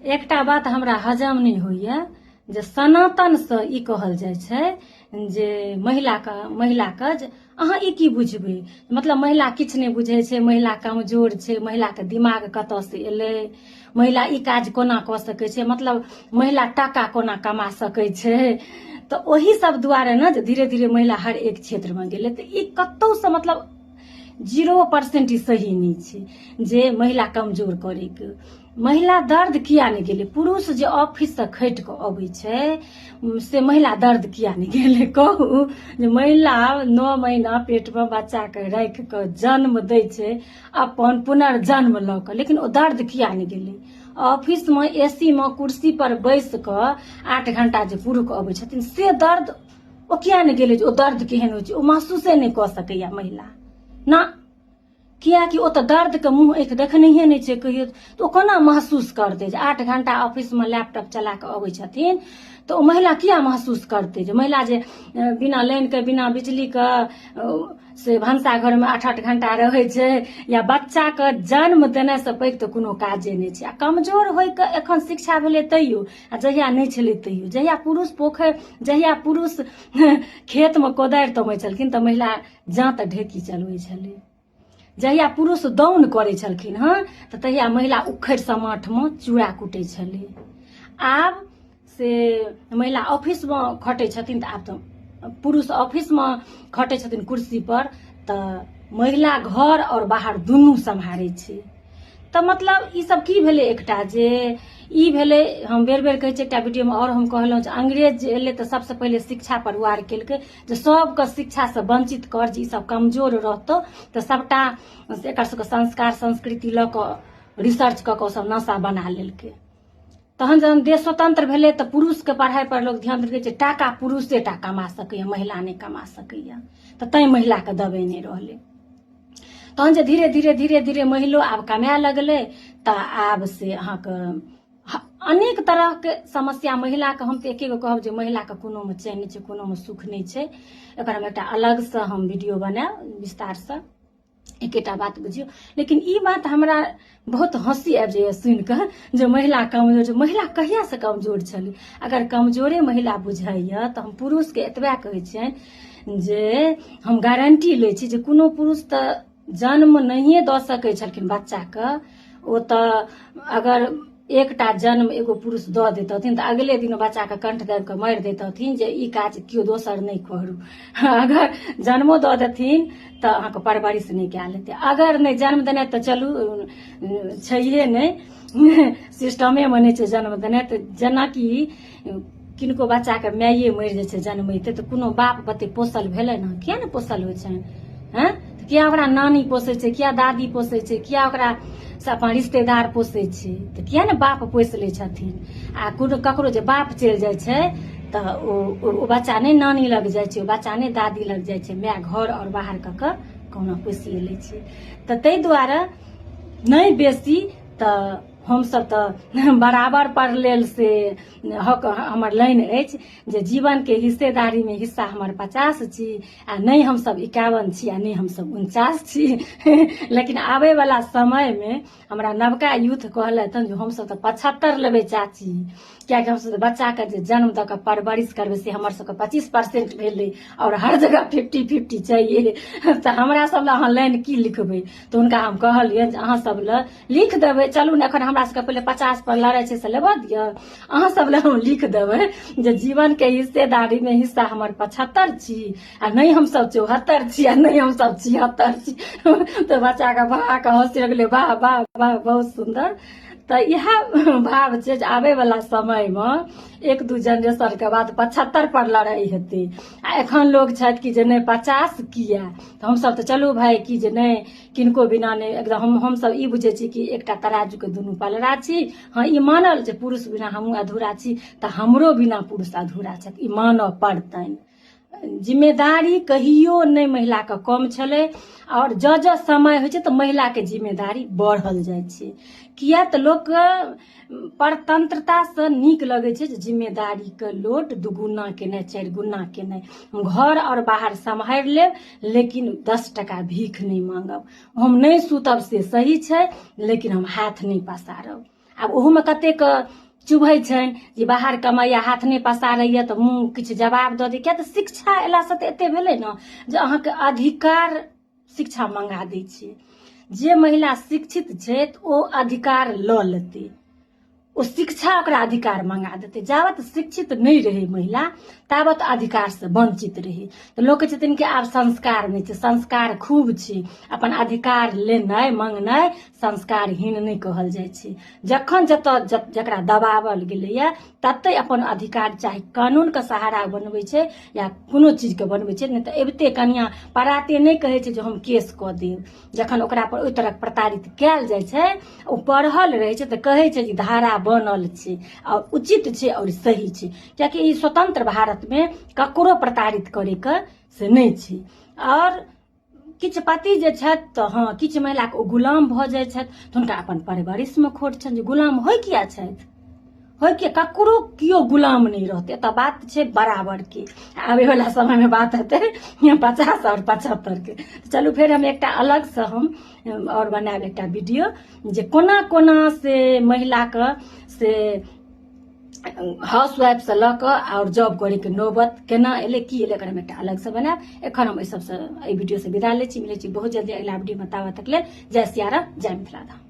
एकटा बात हमरा हजम नहीं होइए जे सनातन से ई कहल जाय छै जे महिला के जे अहाँ ई की बुझबै, मतलब महिला किछु नहीं बुझै छै, महिला कमजोर छै, महिला के दिमाग कतऽ से एलै, महिला ई काज कोना कऽ सकै छै, मतलब महिला टाका कोना कमा सकै छै। तऽ ओही सब दुआरे ने जे धीरे धीरे महिला हर एक क्षेत्र में गेलै, तऽ ई कतौ से मतलब 0% ई सही नहीं छै जे महिला कमजोर करे के। महिला दर्द किया नहीं गेलै, पुरुष जे ऑफिस से खटि कऽ अबै छै से महिला दर्द किया नहीं गेलै, कहू जे महिला 9 महीना पेट में बच्चा के राखि कऽ जन्म दै छै अपन पुनर्जन्म लऽ कऽ, लेकिन ओ दर्द किया नहीं गेलै। ऑफिस में एसी में कुर्सी पर बैस कऽ 8 घंटा जे पुरुष अबै छथिन से दर्द ओ किया नहीं गेलै, ओ दर्द केहन होइ छै ओ महसूसे नहीं कऽ सकैया महिला ना, कियाकि ओ तऽ दर्द के मुंह आँखि देखनैहे नहीं छै कहियो, तऽ ओ कोना महसूस करतै जे 8 घंटा ऑफिस में लैपटॉप चला कऽ अबै छथिन तऽ ओ महिला किया महसूस करतै जे महिला जे बिना लाइन के बिना बिजली के से भनसाघर में 8-8 घंटा रहै छै, या बच्चा के जन्म देने से पैघ तऽ कोनो काजे नहीं छै। आ कमजोर होइ के एखन शिक्षा भेलै तैयो, आ जहिया नहीं छलै तैयो, जहिया पुरुष खेत में कोदारि तमै छलखिन तऽ महिला जांत ढेकी चलबै छलै, जहिया पुरुष दौन करै छलखिन हँ तऽ तहिया महिला उखड़ि समाठ में चूड़ा कुटै छलै। आब से महिला ऑफिस में खटै छथिन तऽ आब तऽ पुरुष ऑफिस में खटै छथिन कुर्सी पर, तऽ महिला घर और बाहर दुनू सम्हारै छै। तऽ मतलब ई सब की भेलै, एकटा जे ई भेलै, हम बेर बेर कहै छियै एकटा वीडियो में और हम कहलहुँ जे अंग्रेज जे एलै तऽ सबसे पहिले शिक्षा पर वार केलकै जे सबके शिक्षा से वंचित कर, जे ई सब कमजोर रहतौ तऽ सबटा एकर सबके संस्कार संस्कृति लऽ कऽ रिसर्च कऽ कऽ सब नशा बना लेलकै। तहन जहन देश स्वतंत्र भेलै तऽ पुरुष के पढ़ाई पर लोग ध्यान देलकै जे टाका पुरुषे टा कमा सकैया, महिला नहीं कमा सकैया, तऽ तैं महिला के दबेने रहलै। तहन जे धीरे धीरे धीरे धीरे महिलो आब कमाए लगलै तऽ आब से अहाँके अनेक तरह के समस्या महिला के, हम तऽ एके गो कहब जे महिला के कोनो में चैन नहीं छै, कोनो में सुख नहीं छै। एकर हम एकटा अलग से हम वीडियो बनाएब विस्तार से, एकेटा बात बुझियो। लेकिन ई बात हमरा बहुत हंसी आबि जाइए सुनि कऽ जे महिला कमजोर छै। महिला कहिया से कमजोर छलै? अगर कमजोरे महिला बुझाइए तऽ हम पुरुष के एतबा कहै छियनि जे हम गारंटी लै छी जे कोनो पुरुष तऽ जन्म नहिए दऽ सकै छलखिन बच्चा के, ओ तऽ अगर एकटा जन्म एगो पुरुष दऽ देतथिन तऽ अगले दिन बच्चा के कंठ दाबि कऽ मारि देतथिन जे ई काज केओ दोसर नहीं करू। अगर जन्मो दऽ देथिन तऽ अहाँके परवरिश नहीं कए लेतै, अगर नहीं जन्म देने तऽ चलू छैहे नहीं, सिस्टमे में नहीं छै जन्म देने, तऽ जेनाकि किनको बच्चा के माये मरि जाइ छै जन्मैते तऽ कोनो बाप बते पोसल भेलै ने, किया ने पोसल होइ छै हैं, किया ओकरा नानी पोसै छै, किया दादी पोसै छै, किया ओकरा से अपन रिश्तेदार पोसै छै, तऽ किया ने बाप पोसि लै छथिन। आ ककरो जे बाप चलि जाइ छै तऽ ओ बच्चा नहीं नानी लग जाइ छै, ओ बच्चा नहीं दादी लग जाइ छै, माय घर और बाहर कऽ कऽ कहुना पोसिए लै छै। तऽ ताहि दुआरे नहीं बेसी तऽ हमसब तऽ बराबर पर लेल से हक हमर लाइन अछि जे जीवन के हिस्सेदारी में हिस्सा हमर 50 छी, आ नहीं हमसब 51 छी, आ नहीं हमसब 49 छी। लेकिन आबे वाला समय में हमरा नवका यूथ कहलथि जे हमसब तऽ 75 लेबै चाची, कियाकि हमसब बच्चा के जे जन्म दऽ कऽ परवरिश करबै से हमर सबके 25% भेलै और हर जगह 50-50 चाहिए। तऽ हमरा सब लए अहाँ लाइन की लिखबै? तऽ हुनका हम कहलियै जे अहाँ सब लए लिख देबै, चलू ने एखन हमरा सबके पहिले 50 पर लड़ाई छै से लेबऽ दिअ, अहाँ सब लए हम लिख देबै जे जीवन के हिस्सेदारी में हिस्सा हमर 75 छी, आ नहीं हमसब 74 छी, आ नहीं हमसब 76 छी। तऽ बच्चा के भा के हंसी लगलै, वाह वाह वाह बहुत सुंदर। तऽ इएह भाव छै जे आबे वाला समय में 1-2 जनरेशन के बाद 75 पर लड़ाई हेतै। आ एखन लोग छथि कि जे नहीं 50 किया, तऽ हमसब तऽ चलू भाई कि जे नहीं किनको बिना नहीं, एकदम हमसब ई बुझै छी कि एकटा तराजू के दुनू पलड़ा छी। हाँ ई मानल जे पुरुष बिना हमहूँ अधूरा छी तऽ हमरो बिना पुरुष अधूरा छथि, ई मानऽ पड़तनि। जिम्मेदारी कहियो नहीं महिला के कम छलै, और जँ समय होइ छै तऽ महिला के जिम्मेदारी बढ़ल जाइ छै। किया तऽ लोक परतंत्रता से नीक लगै छै जे जिम्मेदारी के लोड दुगुना केनाइ 4 गुना केनाइ, हम घर और बाहर सम्हारि लेब लेकिन 10 टका भीख नहीं मांगब, हम नहीं सुतब से सही छै लेकिन हम हाथ नहीं पसारब। आब ओहूमे कतेक चुभै छनि जे बाहर कमाइया हाथ नहि पसारैया तऽ मुँह किछु जवाब दऽ दै। किया तऽ शिक्षा अयलासँ तऽ एते भेलै ने जे अहाँके अधिकार शिक्षा मंगा दै छै। जे महिला शिक्षित छै ओ अधिकार लऽ लेतै, ओ शिक्षा ओकरा अधिकार मंगा देतै। जाबत शिक्षित नहीं रहे महिला ताबत अधिकार से वंचित रहे। तो लोग कहै छथिन कि आब संस्कार नहीं छै। संस्कार खूब छै, अपन अधिकार लेनाइ मंगनाइ संस्कारहीन नहीं कहल जाइ छै। जखन जतऽ जकरा दबावल गेलैया तते अपन अधिकार चाहे कानून के सहारा बनबै छै या कोनो चीज के बनबै छै, नहीं तऽ अबिते कनिया पराते नहीं कहै छै जे हम केस कऽ देब। जखन ओकरा पर ओहि तरह प्रताड़ित कयल जाइ छै, ओ पढ़ल रहै छै तऽ कहै छै जे धारा बनल छै और उचित छै और सही छै। कियाकि ई स्वतंत्र भारत में ककरो प्रताड़ित करे के से नहीं छै। और किछु पति जे छथि तऽ हाँ किछु महिला के ओ गुलाम भऽ जाइ छथि तऽ हुनका अपन परवरिश में खोट छनि जे गुलाम होइ किया छथि, होइ के ककरो कियो गुलाम नहीं रहते। एतऽ बात छै बराबर के। आबे वाला समय में बात हेतै 50 और 75 के। चलू फेर हम एकटा अलग से हम और बनाएब एकटा वीडियो जे कोना कोना से महिला के से हाउस वाइफ से लऽ कऽ और जॉब करे के नौबत केना एले की एले एकर हम एकटा अलग से बनाएब। एखन हम एहि सबसे एहि वीडियो से विदा लै छी। मिलै छी बहुत जल्दी अगला वीडियो में। ताबत तक लेल जय सिया राम, जय मिथिला धाम।